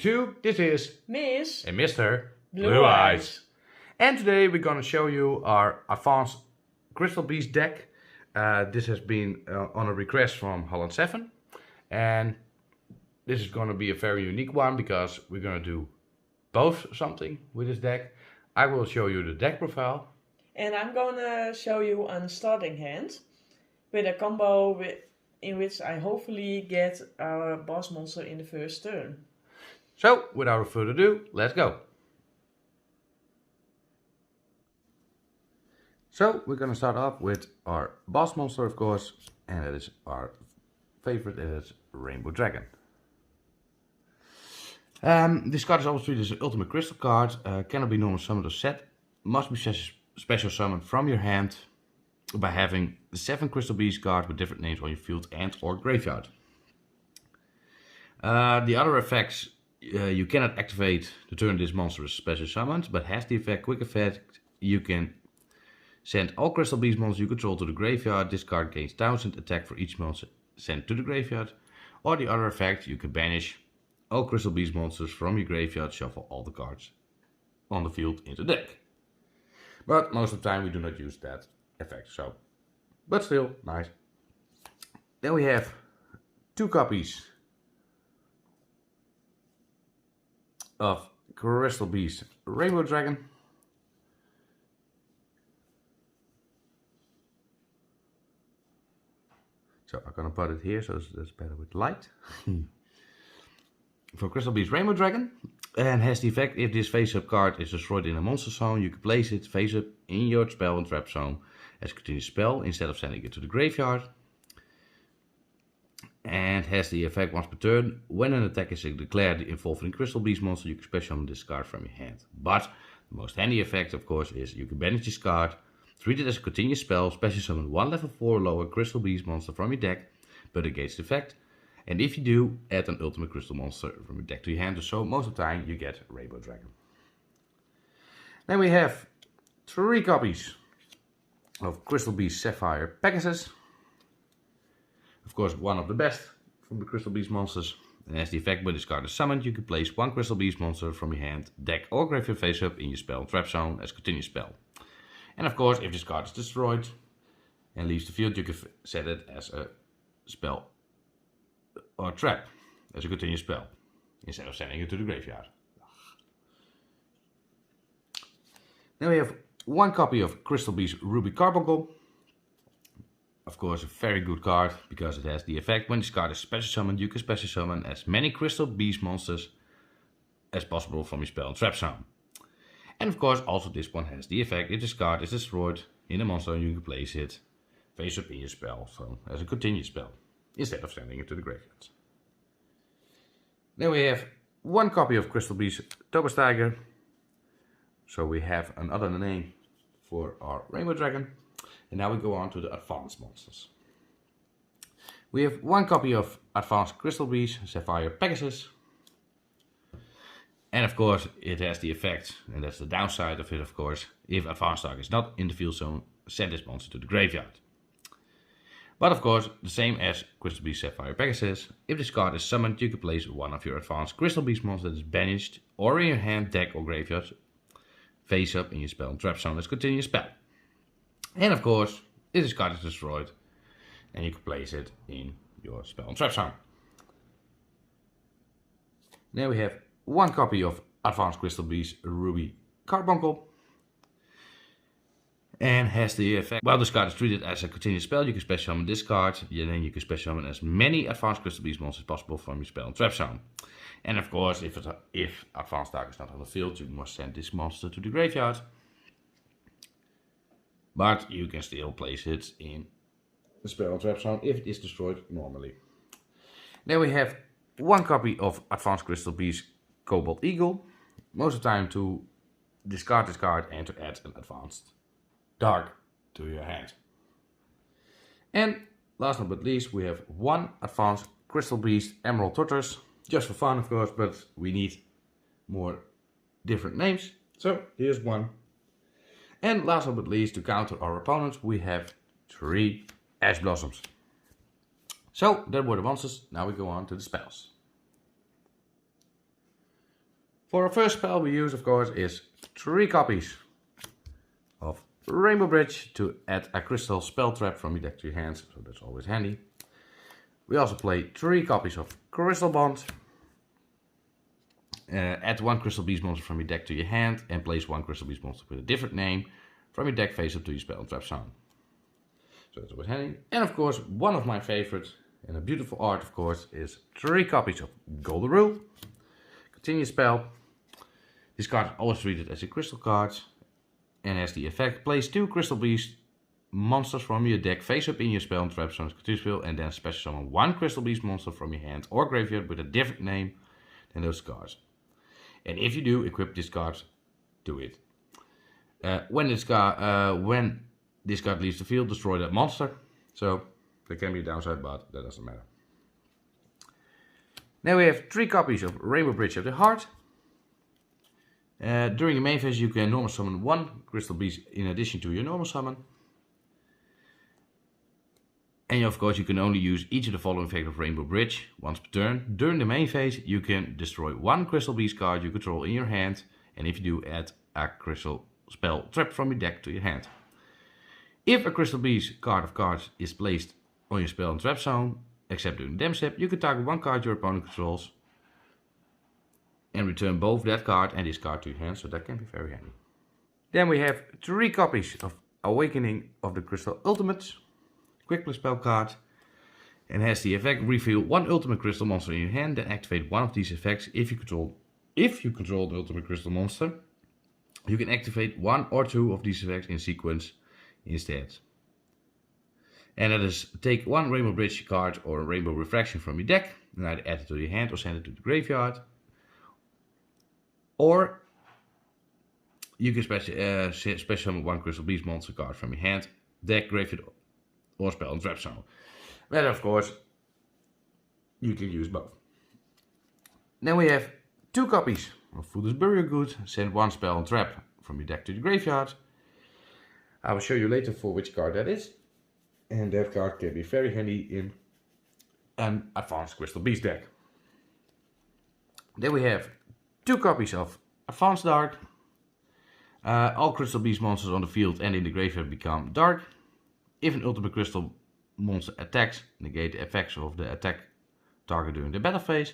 2, this is Miss and Mr. Blue Eyes. And today we're gonna show you our advanced Crystal Beast deck. This has been on a request from Holland 7. And this is gonna be a very unique one because we're gonna do both something with this deck. I will show you the deck profile. And I'm gonna show you a starting hand with a combo in which I hopefully get our boss monster in the first turn. So, without further ado, let's go. So, we're gonna start off with our boss monster, of course, and that is our favorite, and it's Rainbow Dragon. This card is always treated as an ultimate crystal card, cannot be normal summoned or set, must be special summoned from your hand by having the 7 Crystal Beast cards with different names on your field and or graveyard. The other effects, you cannot activate the turn this monster is special summoned, but has the quick effect, you can send all Crystal Beast monsters you control to the graveyard. This card gains 1000 attack for each monster sent to the graveyard. Or the other effect, you can banish all Crystal Beast monsters from your graveyard, shuffle all the cards on the field into the deck. But most of the time we do not use that effect, so, but still, nice. Then we have 2 copies of Crystal Beast Rainbow Dragon. So I'm gonna put it here so it's better with light. For Crystal Beast Rainbow Dragon, and has the effect, if this face-up card is destroyed in a monster zone, you can place it face-up in your spell and trap zone as a continuous spell instead of sending it to the graveyard. And has the effect once per turn, when an attack is declared involving Crystal Beast monster, you can special summon this card from your hand. But the most handy effect, of course, is you can banish this card, treat it as a continuous spell, special summon 1 level 4 lower Crystal Beast monster from your deck, but against the effect. And if you do, add an ultimate crystal monster from your deck to your hand, so most of the time you get Rainbow Dragon. Then we have 3 copies of Crystal Beast Sapphire Pegasus. Of course, one of the best from the Crystal Beast monsters. And as the effect, when this card is summoned, you can place 1 Crystal Beast monster from your hand, deck or graveyard face up in your spell and trap zone as a continuous spell. And of course, if this card is destroyed and leaves the field, you can set it as a spell or trap, as a continuous spell, instead of sending it to the graveyard. Then we have 1 copy of Crystal Beast Ruby Carbuncle. Of course, a very good card, because it has the effect, when this card is special summoned, you can special summon as many Crystal Beast monsters as possible from your spell and trap zone. And of course, also this one has the effect, if this card is destroyed in a monster, you can place it face up in your spell, so as a continuous spell, instead of sending it to the graveyard. Then we have 1 copy of Crystal Beast Tobas Tiger. So we have another name for our Rainbow Dragon. And now we go on to the advanced monsters. We have 1 copy of Advanced Crystal Beast Sapphire Pegasus. And of course it has the effect, and that's the downside of it, of course, if Advanced Target is not in the field zone, send this monster to the graveyard. But of course, the same as Crystal Beast Sapphire Pegasus, if this card is summoned, you can place 1 of your advanced Crystal Beast monsters that is banished or in your hand, deck or graveyard face up in your spell and trap zone as continuous spell. And of course, if this card is destroyed, and you can place it in your spell and trap zone. Then we have 1 copy of Advanced Crystal Beast Ruby Carbuncle. And has the effect, while this card is treated as a continuous spell, you can special summon this card, and then you can special summon as many Advanced Crystal Beast monsters as possible from your spell and trap zone. And of course, if Advanced Target is not on the field, you must send this monster to the graveyard. But you can still place it in the spell and trap zone if it is destroyed normally. Then we have 1 copy of Advanced Crystal Beast Cobalt Eagle. Most of the time to discard this card and to add an Advanced Dark to your hand. And last but not least, we have 1 Advanced Crystal Beast Emerald Tortoise. Just for fun, of course, but we need more different names. So here's 1. And last but not least, to counter our opponents, we have 3 Ash Blossoms. So that were the monsters. Now we go on to the spells. For our first spell we use, of course, is 3 copies of Rainbow Bridge to add a crystal spell trap from your deck to your hands, so that's always handy. We also play 3 copies of Crystal Bond. Add 1 Crystal Beast monster from your deck to your hand and place 1 Crystal Beast monster with a different name from your deck face up to your spell and trap zone. So that's always handy. And of course, one of my favorites and a beautiful art, of course, is 3 copies of Golden Rule. Continue spell. This card is always treated as a crystal card and has the effect: place 2 Crystal Beast monsters from your deck face up in your spell and trap zone continue spell, and then special summon 1 Crystal Beast monster from your hand or graveyard with a different name than those cards. And if you do, equip this card to it. When this card leaves the field, destroy that monster. So there can be a downside, but that doesn't matter. Now we have 3 copies of Rainbow Bridge of the Heart. During the main phase you can normal summon 1 Crystal Beast in addition to your normal summon. And of course you can only use each of the following effects of Rainbow Bridge once per turn. During the main phase you can destroy 1 Crystal Beast card you control in your hand, and if you do, add a crystal spell trap from your deck to your hand. If a Crystal Beast card of cards is placed on your spell and trap zone, except during the damage step, you can target 1 card your opponent controls and return both that card and this card to your hand, so that can be very handy. Then we have 3 copies of Awakening of the Crystal Ultimates. Quick play spell card, and has the effect: reveal 1 ultimate crystal monster in your hand, then activate one of these effects. If you control the ultimate crystal monster, you can activate 1 or 2 of these effects in sequence instead. And that is: take 1 Rainbow Bridge card or a Rainbow Refraction from your deck and either add it to your hand or send it to the graveyard. Or you can special summon 1 Crystal Beast monster card from your hand, deck, graveyard, or spell and trap zone. But of course, you can use both. Then we have 2 copies of Foolish Burial Good. Send 1 spell and trap from your deck to the graveyard. I will show you later for which card that is. And that card can be very handy in an advanced Crystal Beast deck. Then we have 2 copies of Advanced Dark. All Crystal Beast monsters on the field and in the graveyard become dark. If an ultimate crystal monster attacks, negate the effects of the attack target during the battle phase.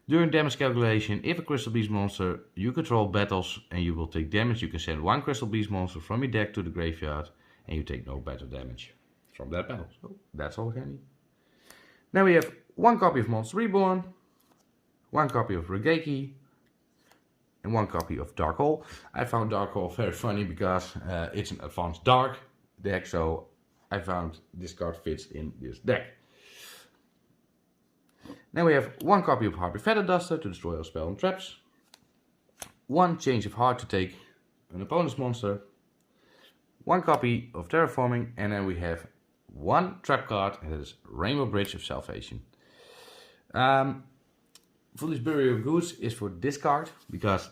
During damage calculation, if a Crystal Beast monster you control battles and you will take damage, you can send 1 Crystal Beast monster from your deck to the graveyard and you take no battle damage from that battle. So that's all handy. Then we have 1 copy of Monster Reborn, 1 copy of Regeki, and 1 copy of Dark Hole. I found Dark Hole very funny because it's an advanced dark deck, so I found this card fits in this deck. Then we have 1 copy of Harpy Feather Duster to destroy all spell and traps. 1 Change of Heart to take an opponent's monster. 1 copy of Terraforming, and then we have 1 trap card, and that is Rainbow Bridge of Salvation. Foolish Burial of Goods is for this card because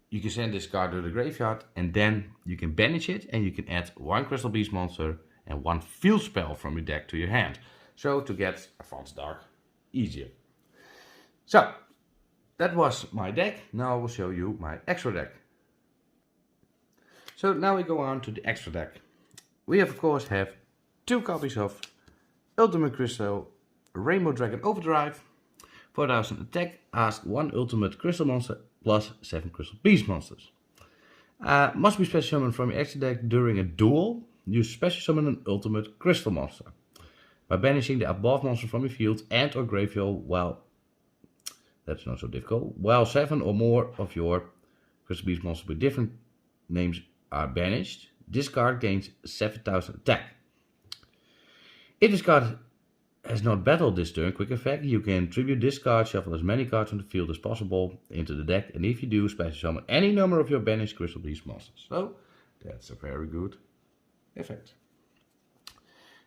you can send this card to the graveyard and then you can banish it and you can add 1 Crystal Beast monster and 1 field spell from your deck to your hand. So to get Advanced Dark easier. So that was my deck. Now I will show you my extra deck. So now we go on to the extra deck. We of course have 2 copies of Ultimate Crystal Rainbow Dragon Overdrive. 4000 attack, ask 1 ultimate crystal monster plus 7 crystal beast monsters. Must be special summoned from your extra deck during a duel. Use special summon an ultimate crystal monster by banishing the above monster from your field and or graveyard while that's not so difficult. While 7 or more of your crystal beast monsters with different names are banished, this card gains 7000 attack. If this card has not battled this turn, quick effect, you can tribute this card, shuffle as many cards on the field as possible into the deck, and if you do, special summon any number of your banished Crystal Beast monsters. So that's a very good effect.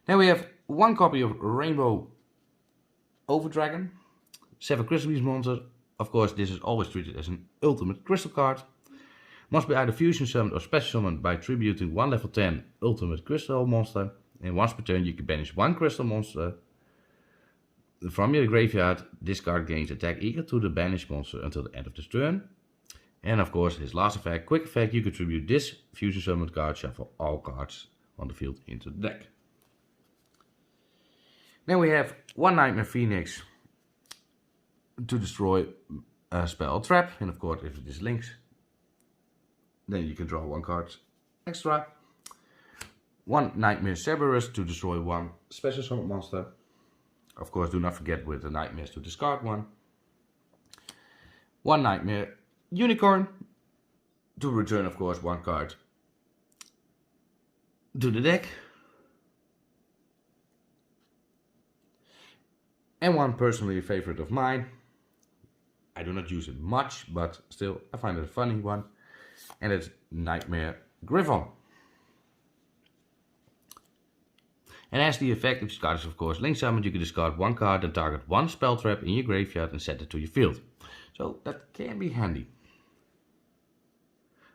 Then we have 1 copy of Rainbow Overdragon, 7 Crystal Beast monsters. Of course, this is always treated as an ultimate crystal card. Must be either fusion summoned or special summoned by tributing 1 level 10 ultimate crystal monster. And once per turn you can banish 1 crystal monster from your graveyard, this card gains attack equal to the banished monster until the end of this turn. And of course, his last effect, quick effect, you contribute this fusion summoned card, shuffle all cards on the field into the deck. Then we have one Nightmare Phoenix to destroy a spell trap, and of course if it is links, then you can draw one card extra. One Nightmare Cerberus to destroy one special summon monster. Of course, do not forget with the Nightmares to discard one. One Nightmare Unicorn to return, of course, one card to the deck. And one personally favorite of mine. I do not use it much, but still I find it a funny one. And it's Nightmare Griffon. And as the effect, if this card is of course link summoned, you can discard one card and target one spell trap in your graveyard and set it to your field. So that can be handy.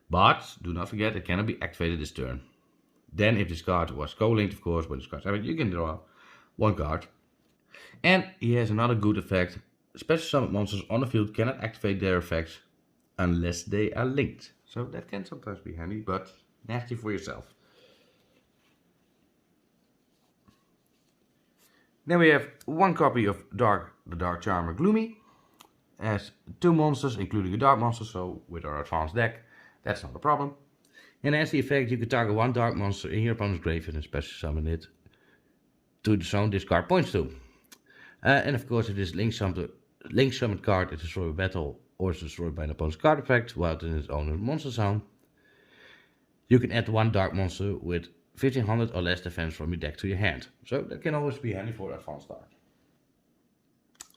But do not forget it cannot be activated this turn. Then if this card was co-linked, of course, with this card, you can draw one card. And he has another good effect. Special summoned monsters on the field cannot activate their effects unless they are linked. So that can sometimes be handy, but nasty for yourself. Then we have one copy of the Dark Charmer Gloomy. Has two monsters, including a dark monster, so with our advanced deck, that's not a problem. And as the effect, you can target one dark monster in your opponent's graveyard and special summon it to the zone this card points to. And of course, if this link summoned card is destroyed by battle or is destroyed by an opponent's card effect while it's in its own monster zone, you can add one dark monster with 1500 or less defense from your deck to your hand. So that can always be handy for advanced start.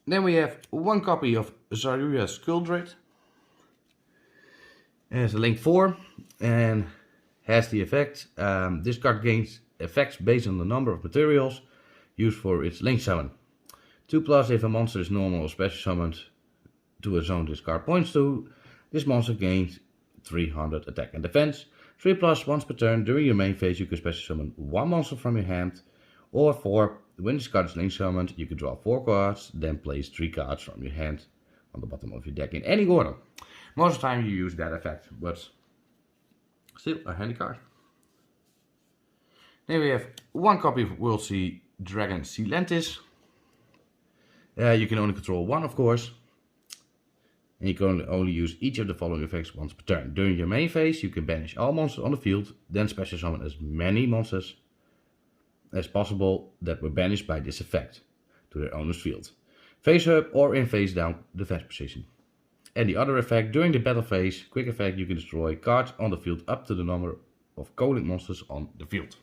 Then we have one copy of Zaruya Skuldred. It has a link 4 and has the effect. This card gains effects based on the number of materials used for its link summon. 2+ if a monster is normal or special summoned to a zone this card points to, this monster gains 300 attack and defense. 3+ once per turn during your main phase you can special summon one monster from your hand. Or 4, when this card is link summoned, you can draw 4 cards, then place 3 cards from your hand on the bottom of your deck in any order. Most of the time you use that effect, but still a handy card. Then we have one copy of World Sea Dragon Silentis. You can only control one, of course. And you can only use each of the following effects once per turn. During your main phase, you can banish all monsters on the field, then special summon as many monsters as possible that were banished by this effect to their owner's field. Face up or in face down defense position. And the other effect, during the battle phase, quick effect, you can destroy cards on the field up to the number of co-link monsters on the field.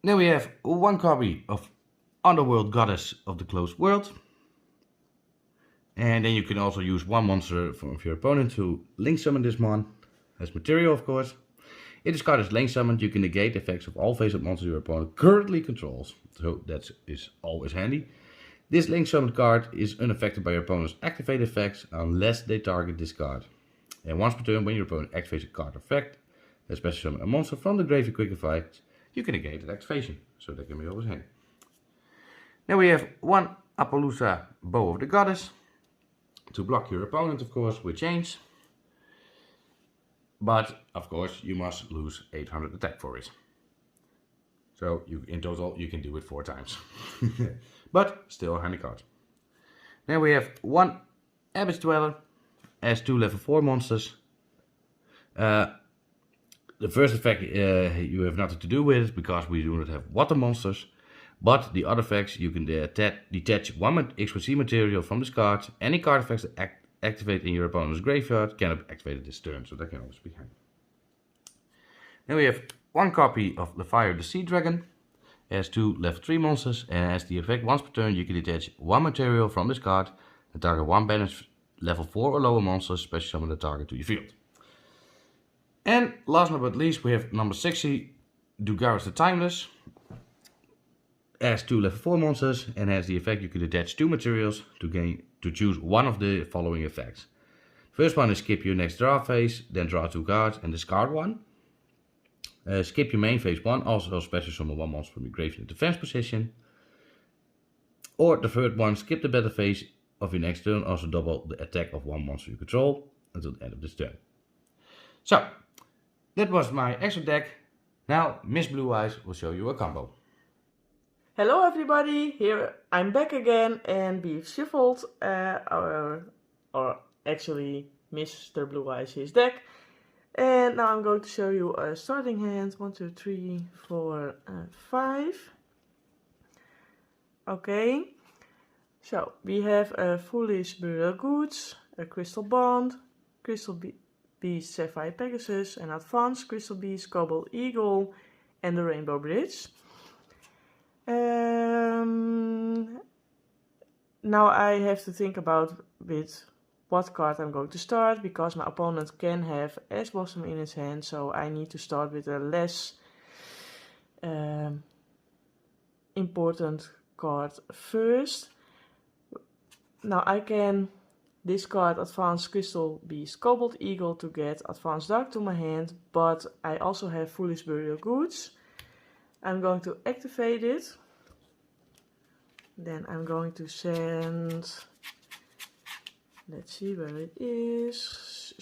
Then we have one copy of Underworld Goddess of the Closed World. And then you can also use one monster from your opponent to link summon this one as material, of course. If this card is link summoned, you can negate the effects of all face-up monsters your opponent currently controls. So that is always handy. This link summoned card is unaffected by your opponent's activate effects unless they target this card. And once per turn, when your opponent activates a card effect, that special summon a monster from the graveyard quick effect, you can negate that activation. So that can be always handy. Then we have one Appaloosa Bow of the Goddess to block your opponent, of course, with chains. But, of course, you must lose 800 attack for it. So, in total, you can do it 4 times. But, still a handy card. Then we have one Abyss Dweller as 2 level 4 monsters. The first effect you have nothing to do with because we do not have water monsters. But the other effects, you can detach one XYZ material from this card. Any card effects that activate in your opponent's graveyard cannot be activated this turn, so that can always be handy. Then we have one copy of the Fire the Sea Dragon. It has 2 level 3 monsters, and as the effect once per turn you can detach one material from this card and target one banished level 4 or lower monster, special summon the target to your field. And last but not least, we have number 60, Dugaris the Timeless. Has 2 level 4 monsters and has the effect you can detach 2 materials to choose one of the following effects. First one is skip your next draw phase, then draw 2 cards and discard one. Skip your main phase 1, also special summon 1 monster from your grave in the defense position. Or the third one, skip the battle phase of your next turn, also double the attack of 1 monster you control until the end of this turn. So, that was my extra deck. Now, Miss Blue Eyes will show you a combo. Hello everybody, here I'm back again and we've shuffled or actually Mr. Blue Eyes his deck. And now I'm going to show you a starting hand. 1, 2, 3, 4, 5. Okay, so we have a Foolish Burial Goods, a Crystal Bond, Crystal Beast Sapphire Pegasus, an Advanced Crystal Beast Cobalt Eagle, and the Rainbow Bridge. Now I have to think about with what card I'm going to start, because my opponent can have Ash Blossom in his hand, so I need to start with a less important card first. Now I can discard Advanced Crystal Beast Cobalt Eagle to get Advanced Dark to my hand, but I also have Foolish Burial Goods. I'm going to activate it. Then I'm going to send, let's see where it is,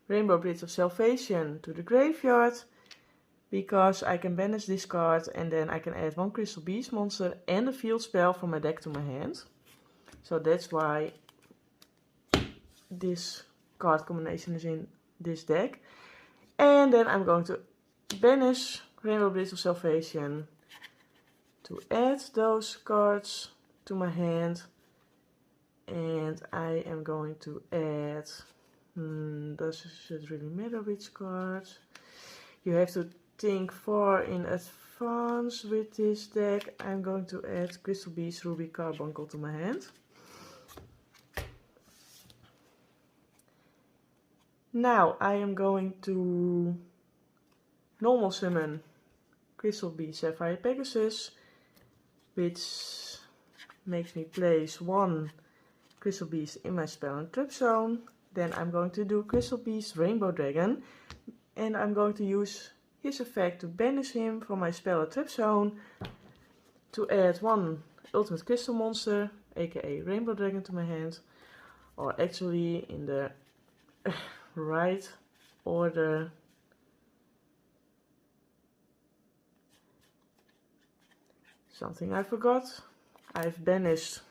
Rainbow Bridge of Salvation to the graveyard, because I can banish this card and then I can add 1 Crystal Beast monster and a field spell from my deck to my hand. So that's why this card combination is in this deck. And then I'm going to banish Rainbow Bridge of Salvation to add those cards to my hand. And I am going to add, does it really matter which cards? You have to think far in advance with this deck. I'm going to add Crystal Beast Ruby Carbuncle to my hand. Now I am going to normal summon Crystal Beast Sapphire Pegasus, which makes me place 1 Crystal Beast in my spell and trap zone. Then I'm going to do Crystal Beast Rainbow Dragon, and I'm going to use his effect to banish him from my spell and trap zone to add 1 Ultimate Crystal Monster, aka Rainbow Dragon, to my hand, or actually in the right order. Something I forgot. I've banished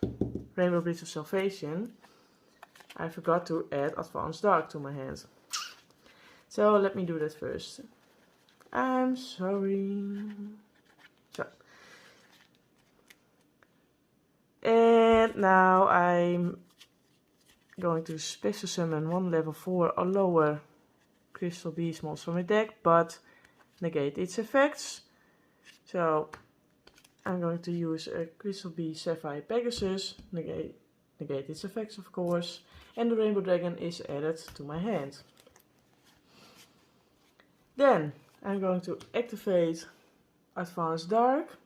Rainbow Bridge of Salvation. I forgot to add Advanced Dark to my hand. So let me do that first. I'm sorry. So. And now I'm going to special summon 1 level 4 or lower Crystal Beast monster from my deck, but negate its effects. So I'm going to use a Crystal Beast Sapphire Pegasus, negate its effects of course, and the Rainbow Dragon is added to my hand. Then I'm going to activate Advanced Dark,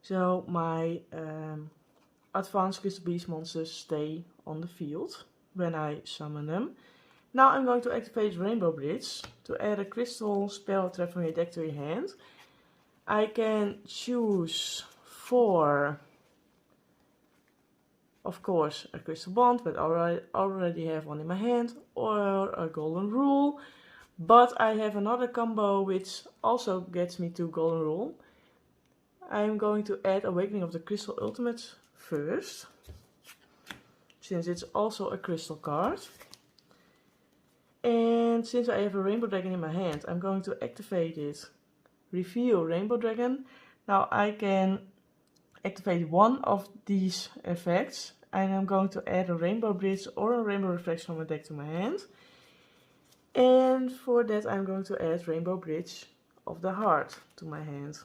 so my Advanced Crystal Beast monsters stay on the field when I summon them. Now I'm going to activate Rainbow Bridge to add a crystal spell trap from your deck to your hand. I can choose for, of course, a Crystal Bond, but I already have one in my hand, or a Golden Rule. But I have another combo which also gets me to Golden Rule. I'm going to add Awakening of the Crystal Ultimate first, since it's also a crystal card. And since I have a Rainbow Dragon in my hand, I'm going to activate it. Reveal Rainbow Dragon. Now I can activate 1 of these effects, and I'm going to add a Rainbow Bridge or a Rainbow Reflection from my deck to my hand. And for that I'm going to add Rainbow Bridge of the Heart to my hand.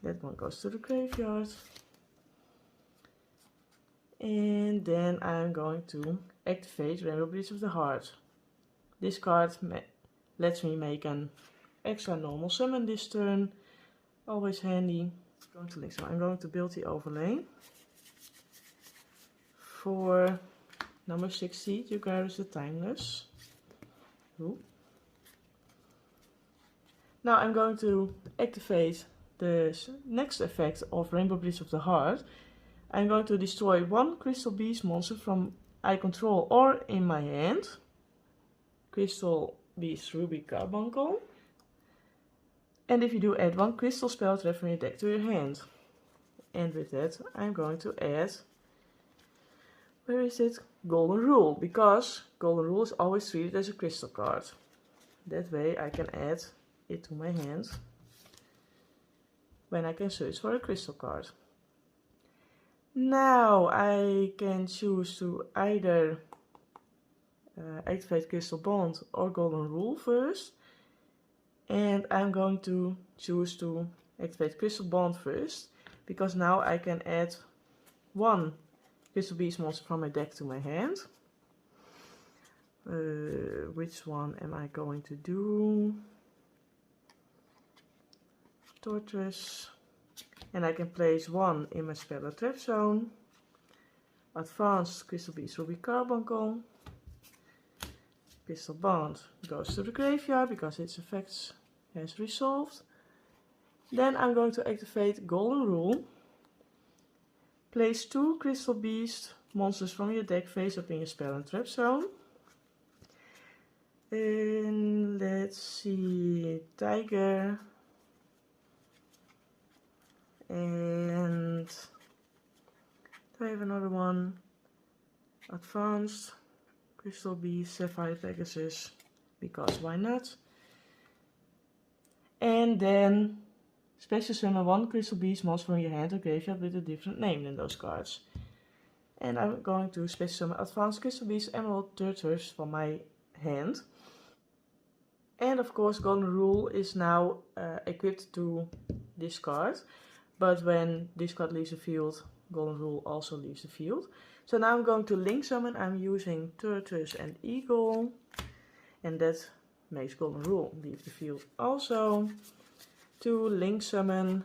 That one goes to the graveyard. And then I'm going to activate Rainbow Bridge of the Heart. This card lets me make an extra normal summon this turn. Always handy. I'm going to build the overlay. For number 60, Yugaris the Timeless. Ooh. Now I'm going to activate the next effect of Rainbow Bridge of the Heart. I'm going to destroy one Crystal Beast monster from I control or in my hand. Crystal Beast Ruby Carbuncle. And if you do, add one crystal spell trap from your deck to your hand. And with that I'm going to add, where is it? Golden Rule, because Golden Rule is always treated as a crystal card. That way I can add it to my hand when I can search for a crystal card. Now I can choose to either activate Crystal Bond or Golden Rule first. And I'm going to choose to activate Crystal Bond first, because now I can add one Crystal Beast monster from my deck to my hand. Which one am I going to do? Tortoise. And I can place one in my spell or trap zone. Advanced Crystal Beast Ruby Carbuncle. Crystal Bond goes to the graveyard because its effects has resolved. Then I'm going to activate Golden Rule. Place two Crystal Beast monsters from your deck face up in your spell and trap zone. And let's see, Tiger. And do I have another one? Advanced Crystal Beast Sapphire Pegasus, because why not? And then special summon one Crystal Beast monster from your hand or graveyard with a different name than those cards. And I'm going to special summon Advanced Crystal Beast Emerald Turtles from my hand. And of course Golden Rule is now equipped to this card. But when this card leaves the field, Golden Rule also leaves the field. So now I'm going to link summon. I'm using Tortoise and Eagle. And that makes Golden Rule leave the field also. To link summon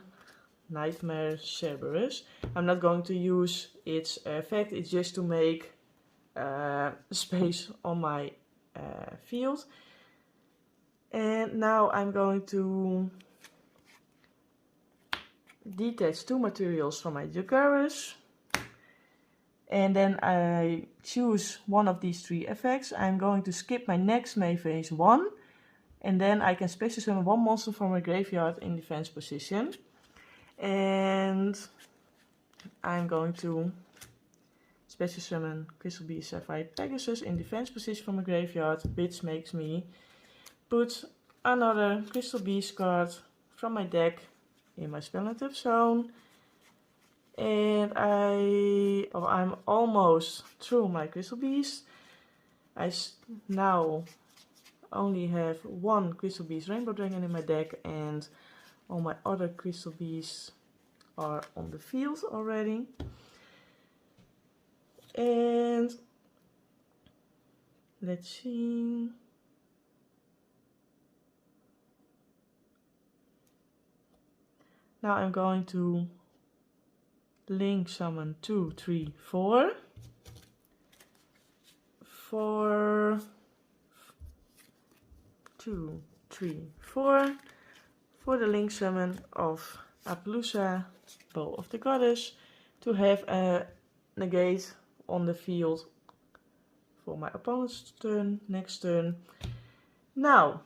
Nightmare Cerberus. I'm not going to use its effect. It's just to make space on my field. And now I'm going to detach two materials from my Jaguarus. And then I choose one of these three effects. I'm going to skip my next May phase 1. And then I can special summon one monster from my graveyard in defense position. And I'm going to special summon Crystal Beast Sapphire Pegasus in defense position from my graveyard, which makes me put another Crystal Beast card from my deck in my spell and trap zone. And I'm almost through my Crystal Beast. I now only have one Crystal Beast Rainbow Dragon in my deck, and all my other Crystal Beasts are on the field already. And let's see. Now I'm going to link summon 2, 3, 4 for 2, 3, 4 for the link summon of Appaloosa, Bow of the Goddess, to have a negate on the field for my opponent's turn, next turn. Now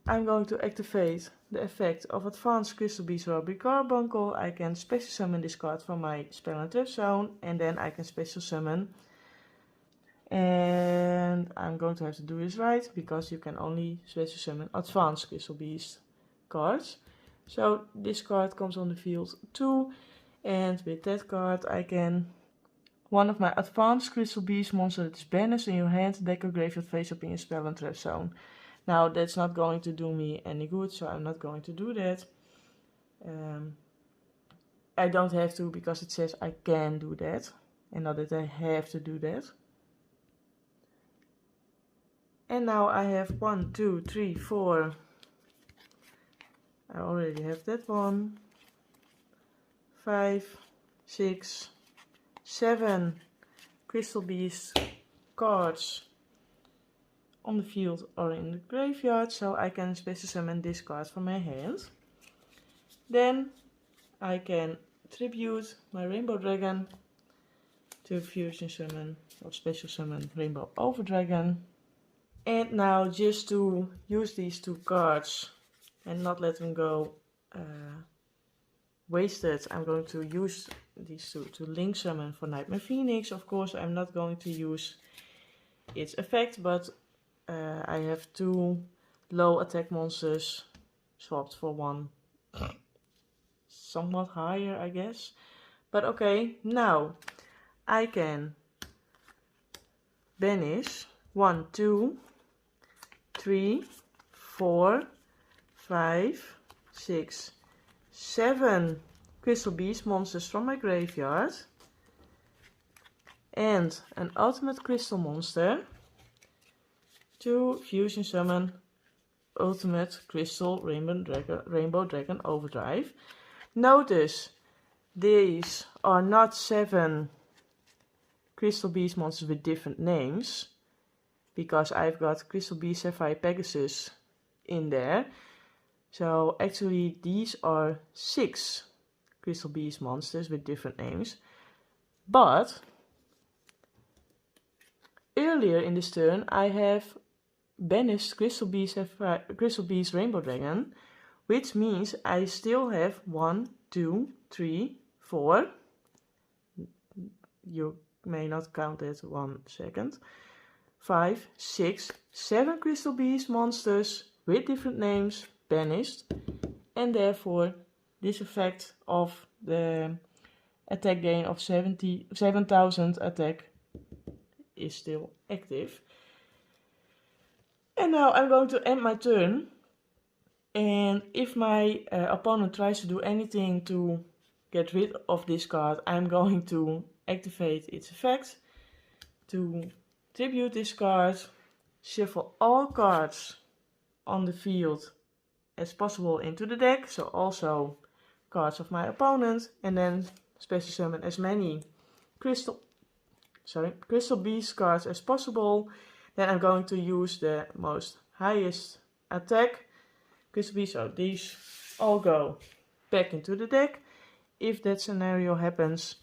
I'm going to activate the effect of Advanced Crystal Beast Ruby Carbuncle. I can special summon this card from my spell and trap zone, and then I can special summon. And I'm going to have to do this right, because you can only special summon Advanced Crystal Beast cards. So this card comes on the field too, and with that card I can one of my Advanced Crystal Beast monster that is banished in your hand, deck or graveyard face up in your spell and trap zone. Now that's not going to do me any good, so I'm not going to do that. I don't have to, because it says I can do that, and not that I have to do that. And now I have 1, 2, 3, 4. I already have that one. 5, 6, 7 Crystal Beast cards on the field or in the graveyard, so I can special summon this card from my hand. Then I can tribute my Rainbow Dragon to fusion summon or special summon Rainbow Overdragon. And now, just to use these two cards and not let them go wasted, I'm going to use these two to link summon for Nightmare Phoenix. Of course, I'm not going to use its effect, but I have two low attack monsters swapped for one somewhat higher, I guess. But okay, now I can banish 1, 2, 3, 4, 5, 6, 7 Crystal Beast monsters from my graveyard and an ultimate crystal monster to fusion summon ultimate crystal Rainbow Dragon Overdrive. Notice these are not 7 Crystal Beast monsters with different names, because I've got Crystal Beast Sapphire Pegasus in there. So actually these are 6 Crystal Beast monsters with different names. But earlier in this turn I have banished Crystal Beast Rainbow Dragon, which means I still have 1, 2, 3, 4. You may not count it 1 second. 5, 6, 7 Crystal Beast monsters with different names banished, and therefore this effect of the attack gain of 7,000 attack is still active. And now I'm going to end my turn, and if my opponent tries to do anything to get rid of this card, I'm going to activate its effect to tribute this card, shuffle all cards on the field as possible into the deck, so also cards of my opponent, and then special summon as many Crystal Beast cards as possible. Then I'm going to use the most highest attack Crystal Beast, so these all go back into the deck. If that scenario happens,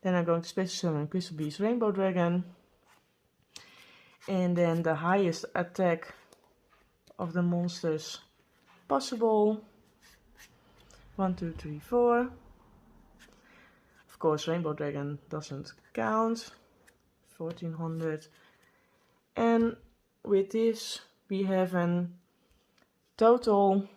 then I'm going to special summon Crystal Beast Rainbow Dragon, and then the highest attack of the monsters possible. 1, 2, 3, 4. Of course, Rainbow Dragon doesn't count. 1400. And with this, we have a total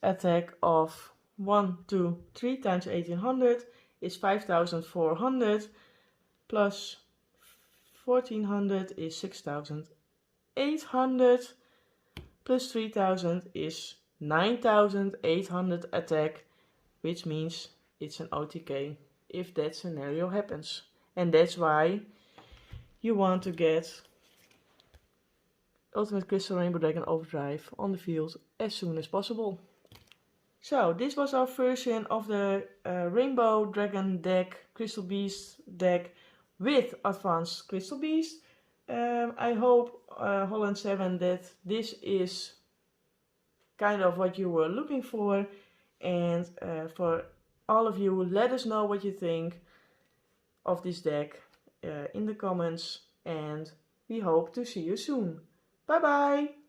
attack of 1, 2, 3 times 1800 is 5400, plus 1400 is 6800, plus 3000 is 9800 attack, which means it's an OTK if that scenario happens. And that's why you want to get Ultimate Crystal Rainbow Dragon Overdrive on the field as soon as possible. So this was our version of the Rainbow Dragon deck, Crystal Beast deck with Advanced Crystal Beast. I hope Holland 7 that this is kind of what you were looking for, and for all of you, let us know what you think of this deck in the comments, and we hope to see you soon. Bye bye!